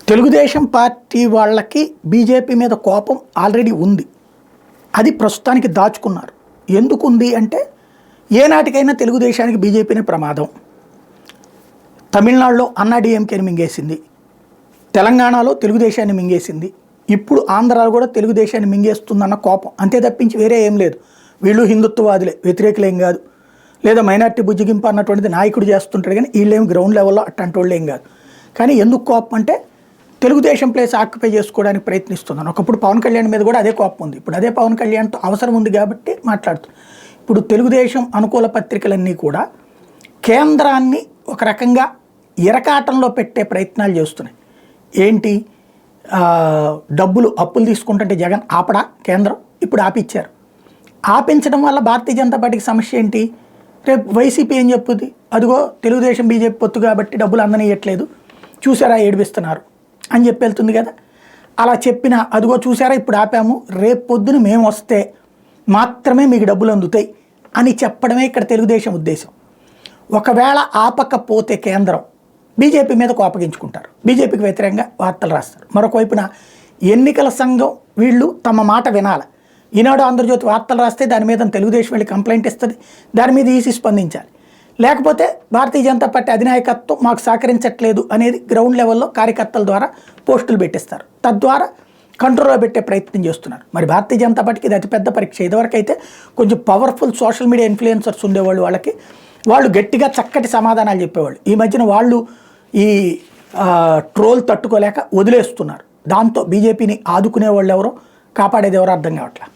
Telugu Desam party వాళ్ళకి BJP మీద కోపం ఆల్రెడీ ఉంది. అది ప్రస్తుతానికి దాచుకున్నారు. ఎందుకు ఉంది అంటే ఏనాటికైనా తెలుగుదేశానికి బీజేపీనే ప్రమాదం. తమిళనాడులో అన్నాడీఎంకేని మింగేసింది, తెలంగాణలో తెలుగుదేశాన్ని మింగేసింది, ఇప్పుడు ఆంధ్రాలో కూడా తెలుగుదేశాన్ని మింగేస్తుందన్న కోపం అంతే తప్పించి వేరే ఏం లేదు. వీళ్ళు హిందుత్వవాదులే, వ్యతిరేకులేం కాదు, లేదా మైనార్టీ బుజ్జిగింపు అన్నటువంటిది నాయకుడు చేస్తుంటాడు, కానీ వీళ్ళేం గ్రౌండ్ లెవెల్లో అట్లాంటి వాళ్ళు ఏం కాదు. కానీ ఎందుకు కోపం అంటే తెలుగుదేశం ప్లేస్ ఆక్యుపై చేసుకోవడానికి ప్రయత్నిస్తున్నాను. ఒకప్పుడు పవన్ కళ్యాణ్ మీద కూడా అదే కోపం ఉంది, ఇప్పుడు అదే పవన్ కళ్యాణ్తో అవసరం ఉంది కాబట్టి మాట్లాడుతున్నాను. ఇప్పుడు తెలుగుదేశం అనుకూల పత్రికలన్నీ కూడా కేంద్రాన్ని ఒక రకంగా ఇరకాటంలో పెట్టే ప్రయత్నాలు చేస్తున్నాయి. ఏంటి, డబ్బులు అప్పులు తీసుకుంటుంటే జగన్ ఆపడా కేంద్రం, ఇప్పుడు ఆపిచ్చారు. ఆపించడం వల్ల భారతీయ జనతా పార్టీకి సమస్య ఏంటి? రేపు వైసీపీ ఏం చెప్పుద్ది, అదిగో తెలుగుదేశం బీజేపీ పొత్తు కాబట్టి డబ్బులు అందనియట్లేదు, చూసారా ఏడిపిస్తున్నారు అని చెప్పి వెళ్తుంది కదా. అలా చెప్పినా అదిగో చూసారా ఇప్పుడు ఆపాము, రేపు పొద్దున మేము వస్తే మాత్రమే మీకు డబ్బులు అందుతాయి అని చెప్పడమే ఇక్కడ తెలుగుదేశం ఉద్దేశం. ఒకవేళ ఆపకపోతే కేంద్రం బీజేపీ మీద కోపగించుకుంటారు, బీజేపీకి వ్యతిరేకంగా వార్తలు రాస్తారు. మరొక వైపున ఎన్నికల సంఘం వీళ్ళు తమ మాట వినాలి. ఈనాడు ఆంధ్రజ్యోతి వార్తలు రాస్తే దాని మీద తెలుగుదేశం వెళ్ళి కంప్లైంట్ ఇస్తుంది, దాని మీద ఈసీ స్పందించాలి. లేకపోతే భారతీయ జనతా పార్టీ అధినాయకత్వం మాకు సహకరించట్లేదు అనేది గ్రౌండ్ లెవెల్లో కార్యకర్తల ద్వారా పోస్టులు పెట్టిస్తారు, తద్వారా కంట్రోల్లో పెట్టే ప్రయత్నం చేస్తున్నారు. మరి భారతీయ జనతా పార్టీకి ఇది అతిపెద్ద పరీక్ష. ఇదివరకైతే కొంచెం పవర్ఫుల్ సోషల్ మీడియా ఇన్ఫ్లుయెన్సర్స్ ఉండేవాళ్ళు, వాళ్ళు గట్టిగా చక్కటి సమాధానాలు చెప్పేవాళ్ళు. ఈ మధ్యన వాళ్ళు ఈ ట్రోల్ తట్టుకోలేక వదిలేస్తున్నారు. దాంతో బీజేపీని ఆదుకునే వాళ్ళు ఎవరో కాపాడేది ఎవరో అర్థం కావట్లేదు.